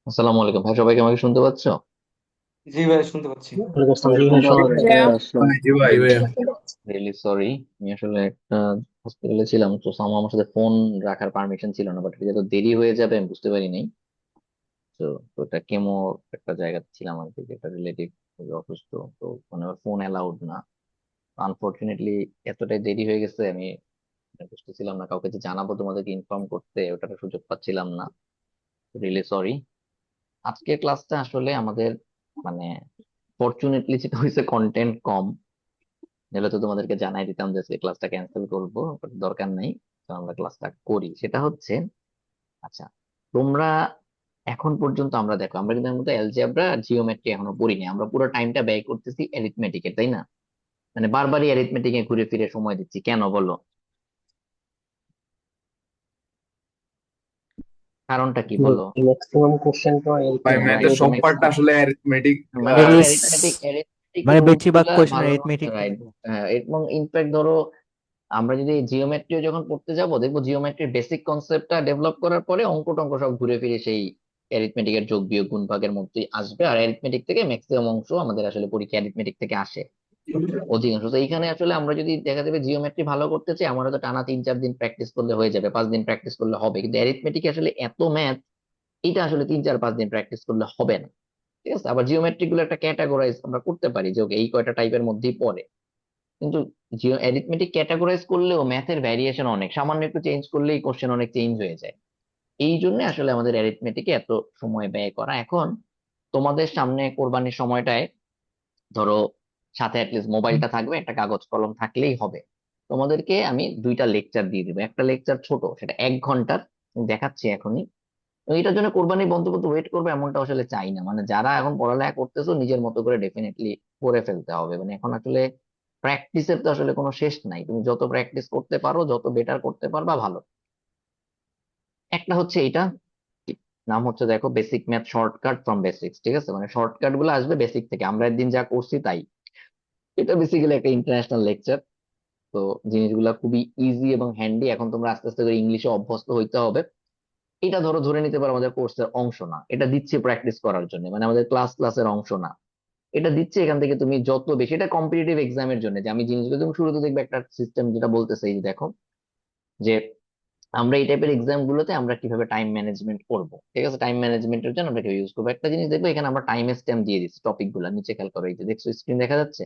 আসসালামু আলাইকুম ভাই, সবাইকে আমাকে শুনতে পাচ্ছ? জি ভাই, শুনতে পাচ্ছি। জি ভাই ভাইয়া। রিয়েলি সরি, আমি আসলে একটা হসপিটালে ছিলাম, তো আমার সাথে ফোন রাখার পারমিশন ছিল না, বাট যত দেরি হয়ে যাবে আমি বুঝতে পারি নাই। তো তো এটা কেমো একটা জায়গাতে ছিলাম আর কি, একটা রিলেটিভ অসুস্থ। তো মানে ফোন অ্যালাউড না। আনফরচুনেটলি এতটাই দেরি হয়ে গেছে, আমি বুঝতেছিলাম না কাউকে যে জানাবো, তোমাদেরকে ইনফর্ম করতে, ওটার সুযোগ পাচ্ছিলাম না। Really sorry. আজকের ক্লাসটা আসলে আমাদের মানে ফরচুনেটলি যেটা হয়েছে, কন্টেন্ট কম। নাহলে তো তোমাদেরকে জানাই দিতাম যে আজকে ক্লাসটা ক্যান্সেল করবো, but দরকার নেই। তো আমরা ক্লাসটা করি, সেটা হচ্ছে, আচ্ছা, তোমরা এখন পর্যন্ত আমরা দেখো, আমরা কিন্তু এর মধ্যে অ্যালজেব্রা আর জিওমেট্রি এখনো পড়িনি, আমরা পুরো টাইমটা ব্যয় করতেছি অ্যারিথমেটিকে, তাই না? মানে বারবারই অ্যারিথমেটিকে ঘুরে ফিরে সময় দিচ্ছি, কেন বলো? কারণটা কি বলো? ম্যাক্সিমাম কোশ্চেন তো ভাই ম্যাথের রাইট, সব অ্যারিথমেটিক। পার্টটা আসলে অ্যারিথমেটিক। মানে Yes, অ্যারিথমেটিক অ্যারিথমেটিক মানে রুটস বেশিরভাগ গুলা কোয়েশ্চেন ভালো। Arithmetic right. থেকে। হ্যাঁ, এবং ইনফ্যাক্ট ধরো আমরা যদি জিওমেট্রিও যখন পড়তে যাব, দেখবো জিওমেট্রির বেসিক কনসেপ্টটা ডেভেলপ করার পরে অঙ্ক টঙ্ক সব ঘুরে ফিরে সেই অ্যারিথমেটিকের যোগ বিয়োগ গুণ ভাগের মধ্যেই আসবে। আর অ্যারিথমেটিক থেকে ম্যাক্সিমাম অংশ আমাদের আসলে পরীক্ষা অ্যারিথমেটিক থেকে আসে, অধিকাংশ। তো এইখানে আসলে আমরা যদি দেখা যাবে জিওমেট্রি ভালো করতে চাই, আমার তো টানা 3-4 দিন প্র্যাকটিস করলে হয়ে যাবে, 5 দিন প্র্যাকটিস করলে হবে। কিন্তু অ্যারিথমেটিক আসলে এত ম্যাথ, এটা আসলে 3-4-5 দিন প্র্যাকটিস করলে হবে না। ঠিক আছে, আবার জিওমেট্রিক গুলো একটা ক্যাটাগরাইজ আমরা করতে পারি যে ওকে এই কয়টা টাইপের মধ্যেই পড়ে। কিন্তু জিও অ্যারিথমেটিক ক্যাটাগরাইজ করলেও ম্যাথের ভ্যারিয়েশন অনেক, সামান্য একটু চেঞ্জ করলেই কোশ্চেন অনেক চেঞ্জ হয়ে যায়। এই জন্য আসলে আমাদের অ্যারিথমেটিকে এত সময় ব্যয় করা। এখন তোমাদের সামনে কোরবানির সময়টায় ধরো সাথে অ্যাটলিস্ট মোবাইলটা থাকবে, একটা কাগজ কলম থাকলেই হবে। তোমাদেরকে আমি 2টা লেকচার দিয়ে দিবো, একটা লেকচার ছোট, সেটা 1 ঘন্টার, আমি দেখাচ্ছি এখনই। তো এটার জন্য কোরবানি বন্ধু ওয়েট করবে এমনটা আসলে চাই না। মানে যারা এখন পড়ালেখা করতেছো, নিজের মতো করে ডেফিনেটলি করে ফেলতে হবে। মানে এখন আসলে প্র্যাকটিসের তো আসলে কোনো শেষ নাই, তুমি যত প্র্যাকটিস করতে পারো, যত বেটার করতে পারবা ভালো। একটা হচ্ছে এটা, নাম হচ্ছে দেখো basic math shortcut from basics. ঠিক আছে, মানে শর্টকাট গুলো আসবে বেসিক থেকে, আমরা একদিন যা করছি তাই। এটা বেসিক্যালি একটা ইন্টারন্যাশনাল লেকচার। তো জিনিসগুলা খুবই ইজি এবং হ্যান্ডি। এখন তোমরা আস্তে আস্তে করে ইংলিশে অভ্যস্ত হইতে হবে। এটা ধরো ধরে নিতে পারো আমাদের কোর্সের অংশ না, এটা দিচ্ছে প্র্যাকটিস করার জন্য, মানে আমাদের ক্লাসের অংশ না। এটা দিচ্ছে এখান থেকে তুমি যত বেশি, এটা কম্পিটিটিভ এক্সামের জন্য যে আমি জিনিসগুলো, তুমি শুরুতে দেখবে একটা সিস্টেম যেটা বলতেছে, এই যে দেখো, যে আমরা এই টাইপের এক্সাম গুলোতে আমরা কিভাবে টাইম ম্যানেজমেন্ট করব। ঠিক আছে, টাইম ম্যানেজমেন্টের জন্য আমরা ইউজ করবো একটা জিনিস, দেখবো এখানে আমরা টাইম স্ট্যাম্প দিয়ে দিচ্ছি টপিক গুলা, নিচে খেয়াল করো, এই যে দেখছো স্ক্রিন দেখা যাচ্ছে,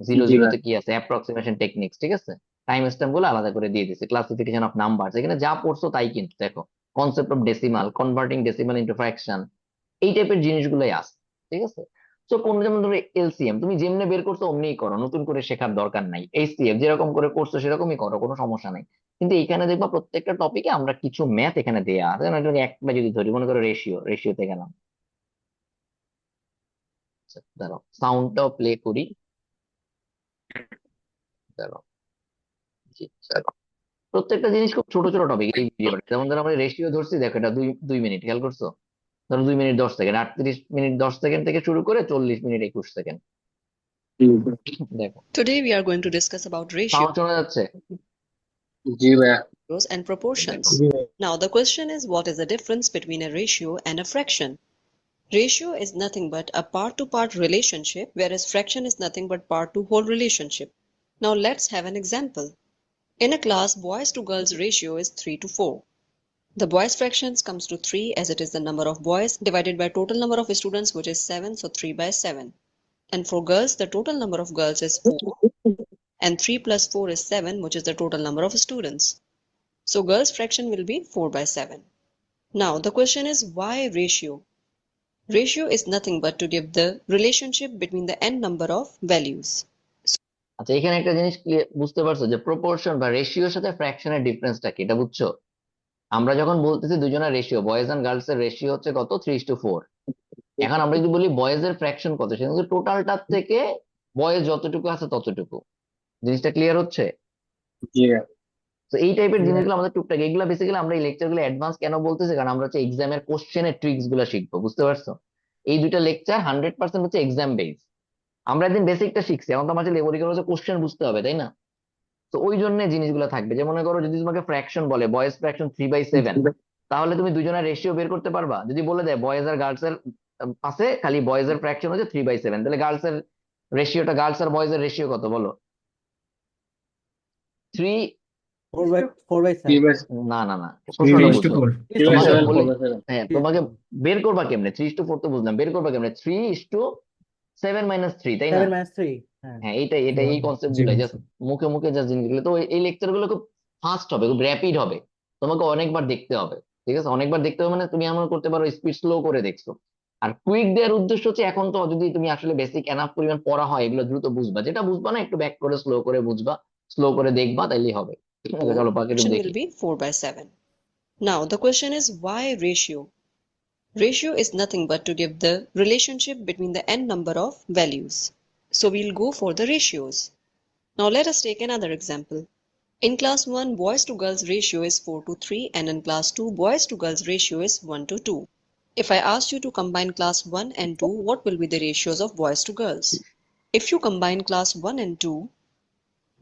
জিরো জি ভাই। জিরোতে কি আছে, অ্যাপ্রক্সিমেশন টেকনিক্স। ঠিক আছে, টাইম স্ট্যাম্প গুলো আলাদা করে দিয়ে দিচ্ছে, ক্লাসিফিকেশন অফ নাম্বার, এখানে যা পড়ছো তাই। কিন্তু দেখো, concept of decimal, converting decimal into fraction, এই টাইপের জিনিসগুলোই আছে। ঠিক আছে, তো কোন, যেমন ধরো এলসিএম তুমি যেমনি বের করছো অমনিই করো, নতুন করে শেখার দরকার নাই। এইচসিএফ যেরকম করে করছো সেরকমই করো, কোনো সমস্যা নাই। কিন্তু এখানে দেখবা প্রত্যেকটা টপিকে আমরা কিছু ম্যাথ এখানে দেয়া আছে। যেমন যদি একটা যদি ধরি, মনে করো রেশিওতে গেলাম। আচ্ছা, দাঁড়াও সাউন্ডটাও প্লে করি। দাঁড়াও, জি, দাঁড়াও। প্রত্যেকটা জিনিস খুব ছোট ছোট টপিক এই ভিডিওটা। যেমন ধরো আমরা রেশিও ধরছি, দেখো এটা দুই দুই মিনিট, খেয়াল করছো? ধরো 2 মিনিট 10 সেকেন্ড, 38 মিনিট 10 সেকেন্ড থেকে শুরু করে 40 মিনিট 21 সেকেন্ড। দেখো, Today we are going to discuss about ratios sound শোনা যাচ্ছে? জি ভাইয়া। and দেখো, proportions. Now the question is, what is the difference between a ratio and a fraction? Ratio is nothing but a part-to-part relationship, whereas fraction is nothing but part-to-whole relationship. Now let's have an example. In a class, boys to girls ratio is 3 to 4. The boys fractions comes to 3 as it is the number of boys divided by total number of students, which is 7, so 3 by 7. And for girls, the total number of girls is 4, and 3 plus 4 is 7, which is the total number of students. So girls' fraction will be 4 by 7. Now the question is, why ratio? Ratio is nothing but to give the relationship between the n number of values. আচ্ছা, এখানে একটা জিনিস বুঝতে পারছো যে proportion বা রেশিওর সাথে ফ্র্যাকশনের ডিফারেন্সটা কি, এটা বুঝছো? আমরা যখন বলতেছি দুজনের রেশিও, বয়েজ এন্ড গার্লস এর রেশিও হচ্ছে কত, 3:4। এখন আমরা যদি বলি বয়েজ এর ফ্র্যাকশন কত, সেটা কিন্তু টোটালটার থেকে বয়েজ যতটুকু আছে ততটুকু। জিনিসটা ক্লিয়ার হচ্ছে? জি ভাইয়া। তো এই টাইপের জি ভাইয়া। জিনিসগুলো আমাদের টুকটাক, এগুলো বেসিক্যালি আমরা এই লেকচার গুলো অ্যাডভান্স কেন বলতেছি, কারণ আমরা হচ্ছে এক্সামের কোশ্চেনের ট্রিক্স গুলো শিখবো, বুঝতে পারছো? এই দুইটা লেকচার 100% হচ্ছে এক্সাম বেস। আমরা একদিন বেসিকটা শিখছি, এখন তো আমাদের লেবরিক্যাল হচ্ছে কোশ্চেন বুঝতে হবে, তাই না? তো ওই জন্য জিনিসগুলো থাকবে। যে মনে করো যদি তোমাকে ফ্র্যাকশন বলে বয়েজ ফ্র্যাকশন 3/7, তাহলে তুমি দুজনের রেশিও বের করতে পারবা? যদি বলে দেয় বয়েজ আর গার্লস এর আছে, খালি বয়েজ এর ফ্র্যাকশন হচ্ছে 3/7, তাহলে গার্লস এর রেশিওটা, গার্লস আর বয়েজ এর রেশিও কত বলো? 3। 4/7 3 বাই না না না, 3 প্রশ্নটা বাই বুঝো। 3 বাই তোমাকে 7 বলে, 4/7। হ্যাঁ তোমাকে বের করবা কেমনে? 3:4 তো বুঝলাম, বের করবা কেমনে? 3:7 - 3, তাই না? 7 - 3 হ্যাঁ হ্যাঁ, এইটাই এই কনসেপ্ট জি গুলো ভাই জাস্ট মুখে মুখে জাস্ট জিনিসগুলো। তো এই লেকচার গুলো খুব ফাস্ট হবে, খুব র্যাপিড হবে, তোমাকে অনেকবার দেখতে হবে। ঠিক আছে, অনেকবার দেখতে হবে মানে তুমি এমন করতে পারো স্পিড স্লো করে দেখছো। আর কুইক দেওয়ার উদ্দেশ্য হচ্ছে, এখন তো যদি তুমি আসলে বেসিক এনাফ পরিমাণ পড়া হয়, এগুলো দ্রুত বুঝবা, যেটা বুঝবা না একটু ব্যাক করে স্লো করে বুঝবা, স্লো করে দেখবা, তাইলেই হবে। ঠিক আছে, চলো বাকি একটু Fraction দেখি। will be 4 by 7. Now the question is, why ratio? Ratio is nothing but to give the relationship between the n number of values. So we'll go for the ratios. Now let us take another example. In class 1, boys to girls ratio is 4:3, and in class 2, boys to girls ratio is 1:2. If I ask you to combine class 1 and 2, what will be the ratios of boys to girls? If you combine class 1 and 2,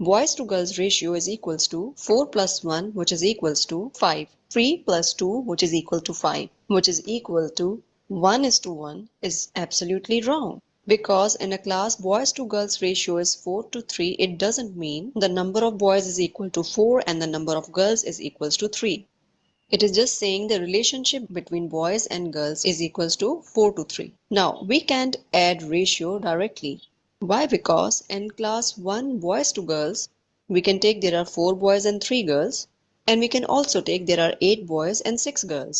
boys to girls ratio is equals to 4 plus 1, which is equals to 5. 3 plus 2, which is equal to 5, which is equal to 1:1, is absolutely wrong. Because in a class boys to girls ratio is 4:3, it doesn't mean the number of boys is equal to 4 and the number of girls is equals to 3. It is just saying the relationship between boys and girls is equals to 4:3. Now we can't add ratio directly. Why? Because in class 1 boys to girls, we can take there are 4 boys and 3 girls, and we can also take there are 8 boys and 6 girls.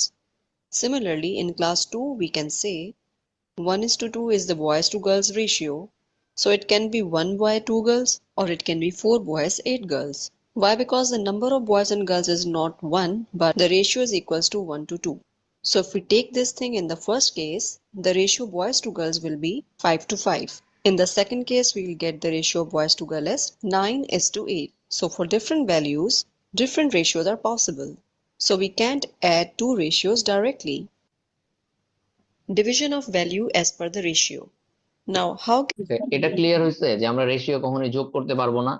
Similarly, in class 2 we can say 1:2 is the boys to girls ratio, so it can be 1 boy 2 girls, or it can be 4 boys 8 girls. Why? Because the number of boys and girls is not 1, but the ratio is equals to 1:2. So if we take this thing in the first case, the ratio boys to girls will be 5:5. In the second case, we will get the ratio of boys to girls as 9:8. So for different values, different ratios are possible. So we can't add two ratios directly. Division of value as per the ratio. Now, how এটা clear হয়েছে যে আমরা ratio কখনোই যোগ করতে পারবো না?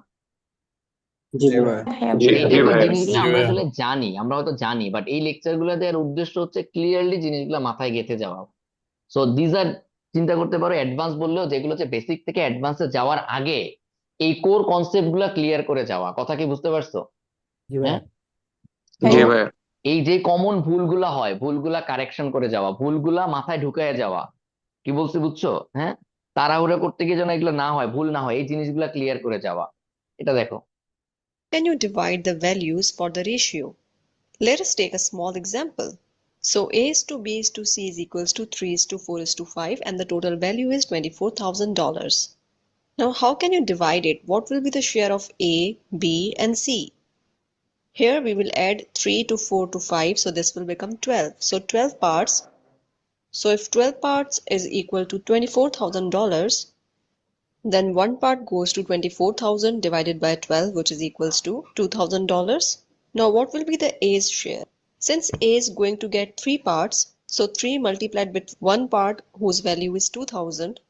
জি ভাইয়া। তো এই জি টাইপের ভাইয়া। জিনিসগুলো আমরা আসলে জানি, আমরা হয়তো জানি, বাট এই লেকচার গুলো দেওয়ার উদ্দেশ্য হচ্ছে ক্লিয়ারলি জিনিসগুলো মাথায় গেঁথে যাওয়া। সো দিজ আর, চিন্তা করতে পারো অ্যাডভান্স বললেও, যেগুলো হচ্ছে বেসিক থেকে অ্যাডভান্সে যাওয়ার আগে এই কোর কনসেপ্ট গুলা ক্লিয়ার করে যাওয়া। কথা কি বুঝতে পারছো? জি ভাইয়া। হ্যাঁ, তো জি ভাইয়া। এই যে কমন ভুলগুলা হয়, ভুলগুলা কারেকশন করে যাওয়া, ভুলগুলা মাথায় ঢুকায় যাওয়া। কি বলছি বুঝছো? হ্যাঁ, তাড়াহুড়া করতে গিয়ে যেন এগুলো না হয়, ভুল না হয়, এই জিনিসগুলা ক্লিয়ার করে যাওয়া। এটা দেখো। can you divide the values for the ratio? Let us take a small example. So A is to B is to C is equals to 3 is to 4 is to 5, and the total value is $24,000. Now how can you divide it? What will be the share of A, B and C? Here we will add 3 to 4 to 5, so this will become 12. So 12 parts. So if 12 parts is equal to $24,000, then one part goes to 24,000 divided by 12, which is equals to $2,000. Now what will be the A's share? Since A is going to get 3 parts, so 3 multiplied with one part whose value is 2,000,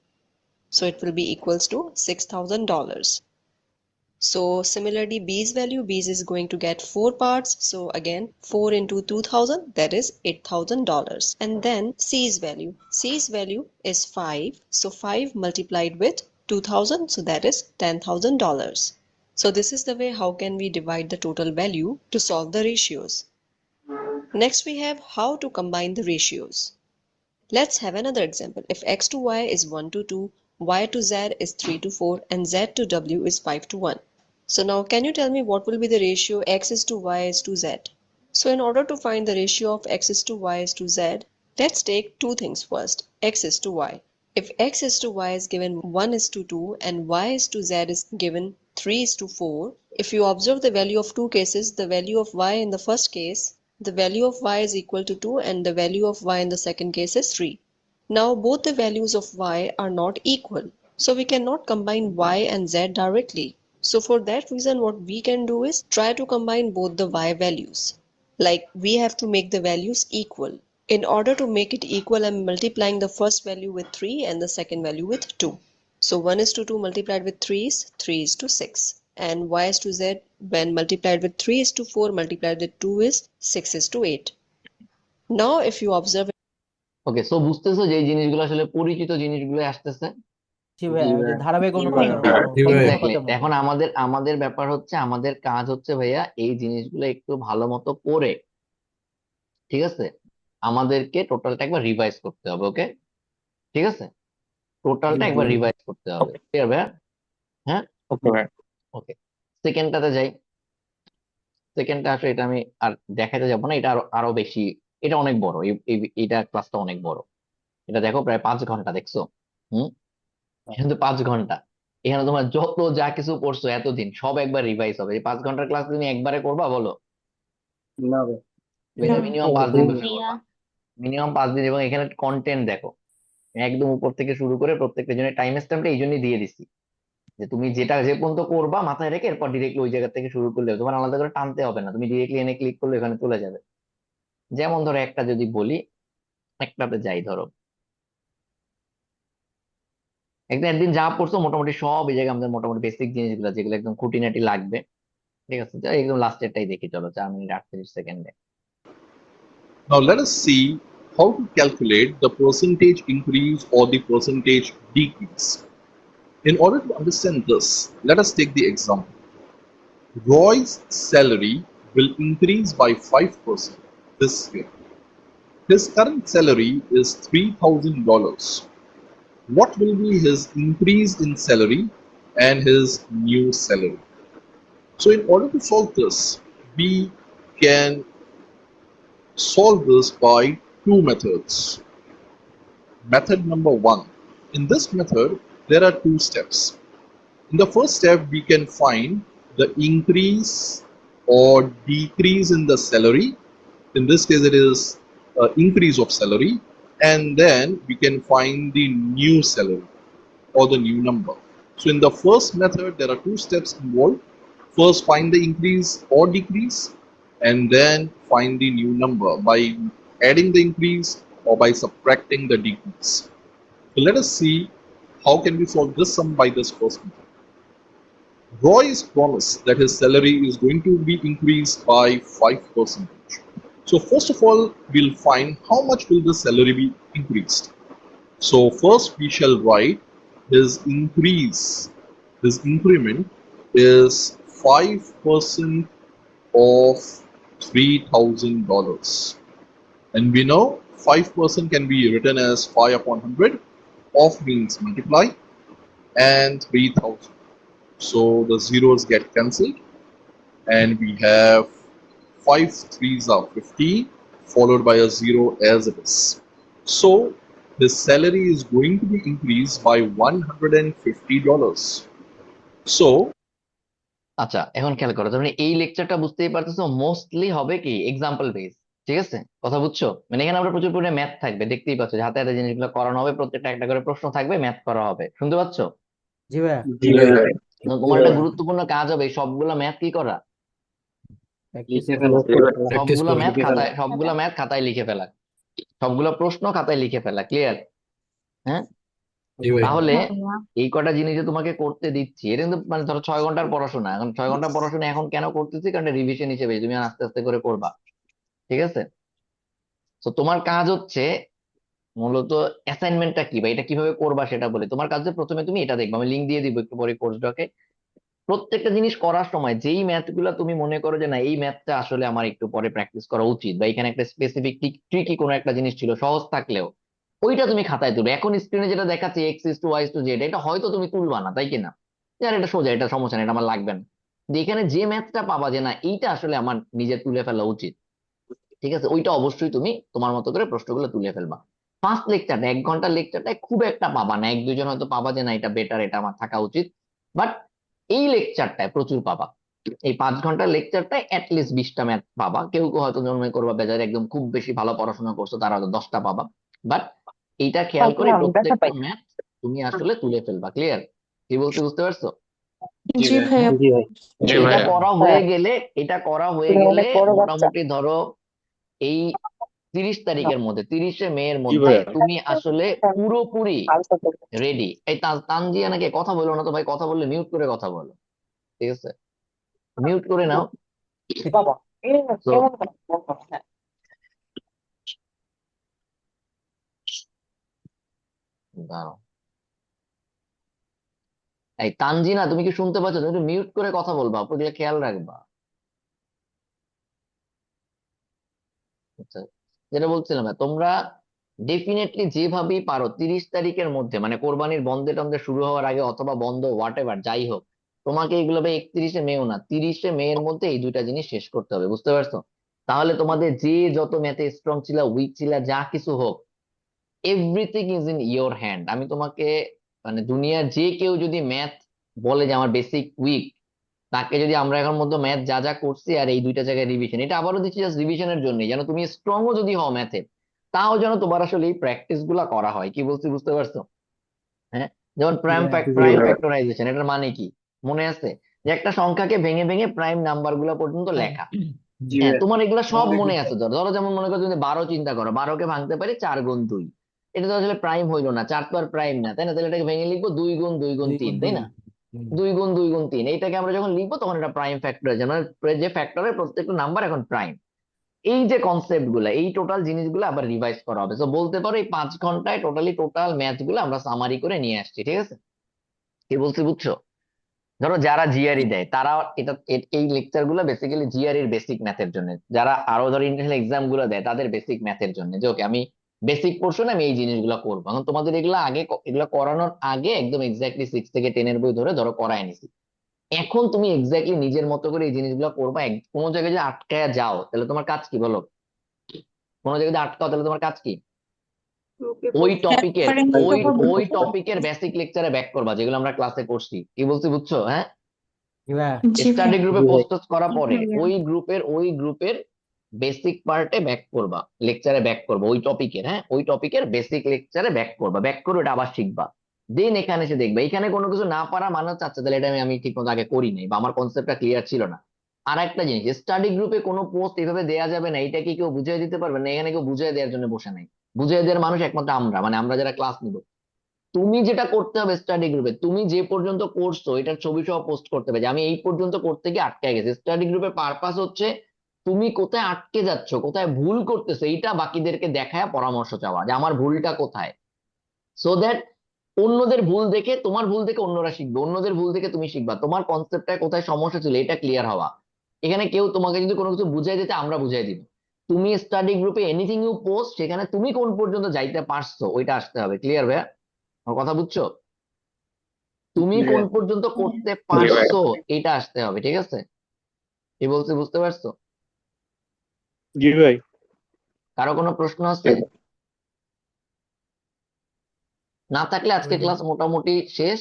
so it will be equals to $6,000. So similarly, B's value, B's is going to get 4 parts. So again, 4 into 2,000, that is $8,000. And then C's value is 5. So 5 multiplied with 2,000, so that is $10,000. So this is the way how can we divide the total value to solve the ratios. Next we have how to combine the ratios. Let's have another example. If x to y is 1:2, y to z is 3 to 4, and z to w is 5 to 1. So now can you tell me what will be the ratio x is to y is to z? So in order to find the ratio of x is to y is to z, let's take two things first, x is to y. If x is to y is given 1 is to 2 and y is to z is given 3 is to 4, if you observe the value of two cases, the value of y in the first case, the value of y is equal to 2 and the value of y in the second case is 3. Now both the values of y are not equal, so we cannot combine y and z directly. So for that reason what we can do is try to combine both the y values. Like we have to make the values equal. In order to make it equal, I'm multiplying the first value with 3 and the second value with 2. So 1 is to 2 multiplied with 3 is 3 is to 6. And y is to z when multiplied with 3 is to 4 multiplied with 2 is 6 is to 8. Now if you observe, okay, so বুঝতেছো যে এই জিনিসগুলো আসলে পরিচিত জিনিসগুলো আসতেছে। জি ভাইয়া, জি ওই যে ভাইয়া। ধারাবাহিক জি অনুপাতের ভাইয়া। অনুপাতের জি ভাইয়া। এক্স্যাক্টলি। মতো। এখন আমাদের ব্যাপার হচ্ছে, আমাদের কাজ হচ্ছে ভাইয়া এই জিনিসগুলো একটু ভালো মতো পড়ে, ঠিক আছে, আমাদেরকে টোটালটা একবার রিভাইজ করতে হবে। ওকে, ঠিক আছে, টোটালটা জি একবার ভাইয়া। রিভাইজ করতে হবে। ক্লিয়ার ভাইয়া? হ্যাঁ, ওকে ভাই। ওকে। সেকেন্ডটাতে যাই। সেকেন্ডটা আসলে এটা আমি আর দেখাতে যাবো না, এটা আরো আরো বেশি, এটা অনেক বড়, এটা ক্লাসটা অনেক বড়। এটা দেখো প্রায় 5 ঘন্টা, দেখছো? হুম, কিন্তু 5 ঘন্টা এখানে তোমার যত যা কিছু পড়ছো এতদিন সব একবার রিভাইজ হবে। এই 5 ঘন্টার ক্লাস তুমি একবারে করবা বলো? না ভাই। তুমি না। মিনিমাম 5 দিন বসে করবা, মিনিমাম 5 দিন। এবং এখানে কন্টেন্ট দেখো, একদম উপর থেকে শুরু করে প্রত্যেকটা জনের টাইম স্ট্যাম্পটা এই জন্যই দিয়ে দিচ্ছি, যে তুমি যেটা যে পর্যন্ত করবা মাথায় রেখে এরপর ডিরেক্টলি ওই জায়গা থেকে শুরু করলে হবে। তোমার আলাদা করে টানতে হবে না, তুমি ডিরেক্টলি এনে ক্লিক করলে এখানে চলে যাবে। যেমন ধরো একটা যদি বলি, একটাতে যাই, ধরো একদিন যা পড়ছো মোটামুটি সব এই জায়গায় আমাদের মোটামুটি বেসিক জিনিসগুলো যেগুলো একদম খুঁটিনাটি লাগবে, ঠিক আছে, যা একদম লাস্টেরটাই দেখি, চলো 4 মিনিট 38 সেকেন্ডে। Now let us see how to calculate the percentage increase or the percentage decrease. In order to understand this, let us take the example. Roy's salary will increase by 5% this year. His current salary is $3,000. What will be his increase in salary and his new salary? So in order to solve this, we can solve this by two methods. Method number one. In this method, there are two steps. In the first step, we can find the increase or decrease in the salary. In this case, it is increase of salary. And then we can find the new salary or the new number. So in the first method, there are two steps involved. First, find the increase or decrease, and then find the new number by adding the increase or by subtracting the decrease. So let us see how can we solve this sum by this first method. Roy is promised that his salary is going to be increased by 5%. So first of all, we'll find how much will the salary be increased. So first we shall write his increase, his increment is 5% of $3,000. And we know 5% can be written as 5 upon 100. Of means multiply, and 3,000. So the zeros get cancelled, and we have 5 3s are 50, followed by a 0 as it is. So his salary is going to be increased by $150. So আচ্ছা, এখন খেয়াল করো, তুমি এই লেকচারটা বুঝতেই পারতেছো mostly হবে কি এক্সাম্পল বেস, ঠিক আছে, কথা বুঝছো? মানে এখানে আমরা প্রচুর পরিমাণে ম্যাথ থাকবে, দেখতেই পাচ্ছ যে হাতে হাতে জিনিসগুলো করানো হবে, প্রত্যেকটা একটা করে প্রশ্ন থাকবে, ম্যাথ করা হবে, শুনতে পাচ্ছ? জি ভাইয়া। জি ভাই। তো তোমার একটা গুরুত্বপূর্ণ কাজ হবে এই সবগুলো ম্যাথ কি করা, প্র্যাকটিস লিখে করা। ফেলা। সবগুলো ম্যাথ খাতায় লিখে ফেলা, সবগুলো প্রশ্ন খাতায় লিখে ফেলা। ক্লিয়ার? হ্যাঁ, জি ভাই। তাহলে এই কটা জিনিস যে তোমাকে করতে দিচ্ছি, এটা কিন্তু মানে ধরো 6 ঘন্টার পড়াশোনা। এখন 6 ঘন্টা পড়াশোনা এখন কেন করতেছি, কারণ রিভিশন হিসেবে তুমি আস্তে আস্তে করে করবা, ঠিক আছে? তো তোমার কাজ হচ্ছে মূলত অ্যাসাইনমেন্টটা কি বা এটা কিভাবে করবা সেটা বলে। তোমার কাজ হচ্ছে প্রথমে তুমি এটা দেখবা, আমি লিঙ্ক দিয়ে দিব একটু পরে কোর্স ডকে। প্রত্যেকটা জিনিস করার সময় যেই ম্যাথ গুলা তুমি মনে করো যে না এই ম্যাথটা আসলে আমার একটু পরে প্র্যাকটিস করা উচিত, বা এখানে একটা স্পেসিফিক ট্রিকি কোনো একটা জিনিস ছিল সহজ থাকলেও, ওইটা তুমি খাতায় তুলবে। এখন স্ক্রিনে যেটা দেখাচ্ছে x/y/z, এটা হয়তো তুমি তুলবা না, তাই কিনা? আর এটা সোজা, এটা সমস্যা নেই, এটা আমার লাগবে না। যে এখানে যে ম্যাথটা পাবা যে না এইটা আসলে আমার নিজে তুলে ফেলা উচিত, ঠিক আছে, ওইটা অবশ্যই তুমি তোমার মতো করে প্রশ্নগুলো তুলে ফেলবা। ফার্স্ট লেকচারটা, 1 ঘন্টার লেকচারটা খুব একটা পাবা না, 1-2 জন হয়তো পাবা যে না এটা বেটার, এটা আমার থাকা উচিত। বাট এই লেকচারটায় প্রচুর পাবা। এই 5 ঘন্টার লেকচারটায় অ্যাটলিস্ট 20টা ম্যাথ পাবা। কেউ কেউ হয়তো জন্মে করবা বেজার একদম খুব বেশি ভালো পড়াশোনা করছো, তারা হয়তো 10টা পাবা। বাট এইটা খেয়াল করে প্রত্যেকটা ম্যাথ তুমি আসলে তুলে ফেলবা। ক্লিয়ার? কি বলতে বুঝতে পারছো? জি জি ভাইয়া। ভাইয়া। জি ভাই। তো জি এটা ভাইয়া। করা হয়ে গেলে, এটা করা হয়ে গেলে মোটামুটি ধরো এই 30 তারিখের মধ্যে, 30শে মে-এর জি মধ্যে ভাইয়া। তুমি আসলে পুরোপুরি রেডি। এই তানজিয়া নাকি কথা বলো না তো ভাই, কথা বললে মিউট করে কথা বলো, ঠিক আছে? মিউট করে নাও। তো দাঁড়াও, এই তানজিনা তুমি কি শুনতে পাচ্ছ? তুমি একটু মিউট করে কথা বলবা, ওগুলো খেয়াল রাখবা। আচ্ছা, যেটা বলছিলাম, তোমরা ডেফিনেটলি যেভাবেই পারো 30 তারিখের মধ্যে, মানে কোরবানির বন্ধে টন্ধে শুরু হওয়ার আগে অথবা বন্ধ হোয়াট এভার যাই হোক, তোমাকে এগুলো ভাই 31শে মেও না, 30শে মে-এর মধ্যে এই দুইটা জিনিস শেষ করতে হবে, বুঝতে পারছো? তাহলে তোমাদের যে যত ম্যাথে স্ট্রং ছিল, উইক ছিল, যা কিছু হোক, everything is in your hand. আমি তোমাকে, মানে দুনিয়ার যে কেউ যদি ম্যাথ বলে যে আমার বেসিক উইক, তাকে যদি আমরা এখন মধ্যে ম্যাথ যা যা করছি আর এই দুইটা জায়গায় রিভিশন, এটা আবারও দিচ্ছি জাস্ট রিভিশনের জন্য, যেন তুমি স্ট্রংও যদি হও ম্যাথে, তাও যেন তোমার আসলে এই প্র্যাকটিস গুলা করা হয়। কি বলছি বুঝতে পারছো? হ্যাঁ, যেমন জি প্রাইম ভাইয়া। জি প্রাইম ভাইয়া। ফ্যাক্টরাইজেশন, এটার মানে কি মনে আছে? যে একটা সংখ্যাকে ভেঙে ভেঙে প্রাইম নাম্বার গুলা পর্যন্ত লেখা। জি হ্যাঁ, ভাইয়া। তোমার এগুলা সব মনে আছে। ধরো ধরো যেমন মনে করো তুমি 12 চিন্তা করো, 12কে ভাঙতে পারি 4 গুণ 2, এটা তো আসলে প্রাইম হইলো না, 4 তো আর প্রাইম না, তাই না? তাহলে এটাকে ভেঙে লিখবো 2 গুণ 2 গুণ 3, তাই 2 × 2 না? হুম। 2 গুণ 2 গুণ 3, এইটাকে আমরা যখন লিখবো তখন এটা প্রাইম ফ্যাক্টরাইজেশন, মানে যে ফ্যাক্টরের প্রত্যেকটা নাম্বার এখন প্রাইম। এই যে কনসেপ্ট গুলা, এই টোটাল জিনিসগুলো আবার রিভাইজ করা হবে। তো বলতে পারো এই 5 ঘন্টায় টোটাল ম্যাথ গুলো আমরা সামারি করে নিয়ে আসছি, ঠিক আছে? কি বলছি বুঝছো? ধরো যারা জিআরই দেয় তারা এই লেকচার গুলো বেসিক্যালি জিআরইর বেসিক ম্যাথের জন্য। যারা আরো ধরো ইন্টারন্যাশনাল এক্সাম গুলো দেয় তাদের বেসিক ম্যাথের জন্য, যে ওকে আমি বেসিক পোর্শনে আমি এই জিনিসগুলো করবো। এখন তোমাদের এগুলো আগে, এগুলো করানোর আগে একদম এক্স্যাক্টলি 6 থেকে 10-এর বই ধরে ধরো করায় নিছি। এখন তুমি এক্স্যাক্টলি নিজের মতো করে এই জিনিসগুলো করবা। কোনো জায়গায় যদি আটকায় যাও তাহলে তোমার কাজ কি বলো? কোনো জায়গায় যদি আটকাও তাহলে তোমার কাজ কি? ওই টপিকের ওই ওই টপিকের বেসিক লেকচারে ব্যাক করবা, যেগুলো আমরা ক্লাসে করছি। কি বলছি বুঝছো? হ্যাঁ, জি ভাইয়া। জি স্টাডি ভাইয়া। গ্রুপে জি ভাই। পোস্ট করার পরে ওই গ্রুপের বেসিক পার্টে ব্যাক করবা, লেকচারে ব্যাক করবা ওই টপিকের। হ্যাঁ, ওই টপিকের বেসিক লেকচারে ব্যাক করবা, ব্যাক করে ওটা আবার শিখবা। দেন এখানে এসে দেখবা এখানে কোনো কিছু না পারা মানে হচ্ছে আচ্ছা তাহলে এটা আমি ঠিক মতো আগে করি নাই, বা আমার কনসেপ্টটা ক্লিয়ার ছিল না। আর একটা জিনিস, স্টাডি গ্রুপে কোনো পোস্ট এভাবে দেয়া যাবে না, এটা কি কেউ বুঝিয়ে দিতে পারবে না? এখানে কেউ বুঝিয়ে দেওয়ার জন্য বসে নাই। বুঝিয়ে দেওয়ার মানুষ একমাত্র আমরা, মানে আমরা যারা ক্লাস নিব। তুমি যেটা করতে হবে স্টাডি গ্রুপে, তুমি যে পর্যন্ত করছো এটার ছবি সহ পোস্ট করতে হবে, যে আমি এই পর্যন্ত করতে গিয়ে আটকে গেছি। স্টাডি গ্রুপের পারপাস হচ্ছে তুমি কোথায় আটকে যাচ্ছ, কোথায় ভুল করতেছো, এইটা বাকিদেরকে দেখায় পরামর্শ চাওয়া, যে আমার ভুলটা কোথায়। সো দ্যাট অন্যদের ভুল দেখে, তোমার ভুল দেখে অন্যরা শিখবে, অন্যদের ভুল দেখে তুমি শিখবা, তোমার কনসেপ্টটা কোথায় সমস্যা ছিল এটা ক্লিয়ার হওয়া। এখানে কেউ তোমাকে যদি কোনো কিছু বুঝাই দিতে, আমরা বুঝাই দিব। তুমি স্টাডি গ্রুপে এনিথিং ইউ পোস্ট, সেখানে তুমি কোন পর্যন্ত যাইতে পারছো ওইটা আসতে হবে। ক্লিয়ার ভাইয়া? আমার কথা বুঝছো? তুমি জি কোন ভাইয়া। পর্যন্ত করতে জি ভাইয়া। পারছো এটা আসতে হবে, ঠিক আছে? কি বলছি বুঝতে পারছো? জি ভাই। কারো কোনো প্রশ্ন আছে? না থাকলে আজকে হুম। ক্লাস মোটামুটি শেষ।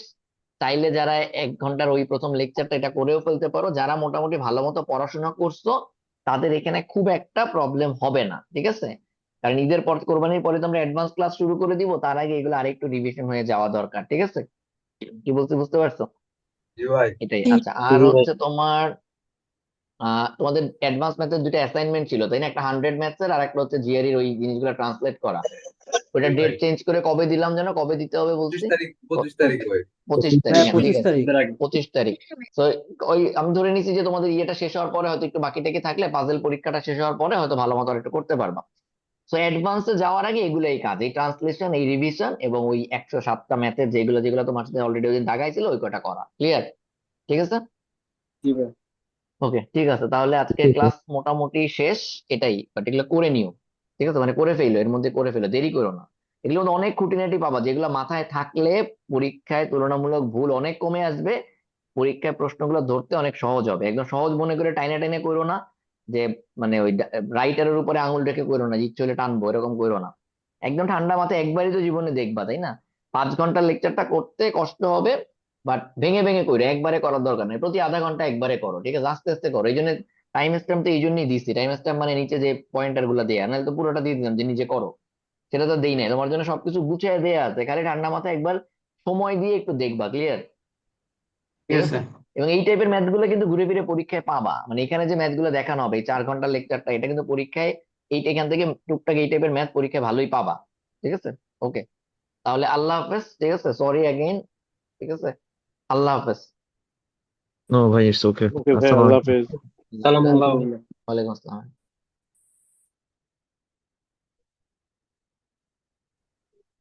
চাইলে যারা 1 ঘন্টার ওই প্রথম লেকচারটা এটা করেও ফেলতে পারো, যারা মোটামুটি ভালো মতো পড়াশোনা করছো তাদের এখানে খুব একটা প্রবলেম হবে না, ঠিক আছে? কারণ ঈদের পর, কোরবানির পরে তো আমরা অ্যাডভান্স ক্লাস শুরু করে দিব, তার আগে এগুলো আরেকটু রিভিশন হয়ে যাওয়া দরকার, ঠিক আছে? কি বলছি বুঝতে পারছো? জি ভাই। এটাই। জি। আচ্ছা, আর জি ভাই। হচ্ছে তোমার তোমাদের অ্যাডভান্স ম্যাথের দুটো অ্যাসাইনমেন্ট ছিল, তাই না? একটা 100 ম্যাথসের আর একটা হচ্ছে জিআরইর ওই জিনিসগুলো ট্রান্সলেট করা। ওইটা জি ভাই। ডেট চেঞ্জ করে কবে দিলাম যেন, কবে দিতে হবে বলছি? 25 তারিখ, 25 তারিখ ভাই। 25 তারিখ, ভাইয়া হ্যাঁ ঠিক 25 আছে, তারিখ। ঈদের আগে। 25 তারিখ। তো ওই আমি ধরে নিছি যে তোমাদের ইয়েটা শেষ হওয়ার পরে হয়তো একটু বাকি টাকি থাকলে পাজেল পরীক্ষাটা শেষ হওয়ার পরে হয়তো ভালো মতো আর একটু করতে পারবা। তো অ্যাডভান্সে যাওয়ার আগে এগুলাই কাজ, এই ট্রান্সলেশন, এই রিভিশন এবং ওই 107টা ম্যাথের যেগুলো যেগুলো তোমার সাথে অলরেডি ওই দিন দাগাইছিল ওই কটা করা। ক্লিয়ার? ঠিক আছে। জি ভাই। ওকে, ঠিক আছে, তাহলে আজকে ক্লাস মোটামুটি শেষ। এটাই, বাট এগুলো করে নিও, ঠিক আছে? মানে করে ফেলো, এর মধ্যে করে ফেলো, দেরি করো না। এগুলো মধ্যে অনেক খুঁটিনাটি পাবা যেগুলো মাথায় থাকলে পরীক্ষায় তুলনামূলক ভুল অনেক কমে আসবে, পরীক্ষায় প্রশ্নগুলো ধরতে অনেক সহজ হবে। একদম সহজ মনে করে টাইনে টাইনে করো না, যে মানে ওই রাইটারের উপরে আঙুল রেখে করো না, ইচ্ছে হলে টানবো এরকম করো না। একদম ঠান্ডা মাথায় একবারই তো জীবনে দেখবা, তাই না? 5 ঘন্টার লেকচারটা করতে কষ্ট হবে, বাট ভেঙে ভেঙে করো, একবারে করার দরকার নেই, প্রতি আধা ঘন্টা একবারে করো, ঠিক আছে? আস্তে আস্তে করো। এই জন্য টাইম স্ট্যাম্প তো এই জন্যই দিচ্ছি, টাইম স্ট্যাম্প মানে নিচে যে পয়েন্টার গুলো দেয়া, নাহলে তো পুরোটা দিয়ে দিলাম যে নিজে করো। সেটা তো দেই নাই, তোমার জন্য সবকিছু গুছিয়ে দেয়া আছে, খালি ঠান্ডা মাথায় একবার সময় দিয়ে একটু দেখবা, ক্লিয়ার? ঠিক Yes, আছে? sir. এবং এই টাইপের ম্যাথ গুলো কিন্তু ঘুরে ফিরে পরীক্ষায় পাবা, মানে এখানে যে ম্যাথ গুলো দেখানো হবে এই 4 ঘন্টার লেকচারটা, এটা কিন্তু পরীক্ষায় এখান থেকে টুকটাক এই টাইপের ম্যাথ পরীক্ষায় ভালোই পাবা। ঠিক আছে? ওকে, তাহলে আল্লাহ হাফেজ। ঠিক আছে, সরি অ্যাগেইন। ঠিক আছে, আল্লাহ হাফেজ। No, bhai, it's okay. Okay, bhai, Assalamu Allah alaikum. Hafiz. Salam Allah. ওয়ালাইকুম আসসালাম।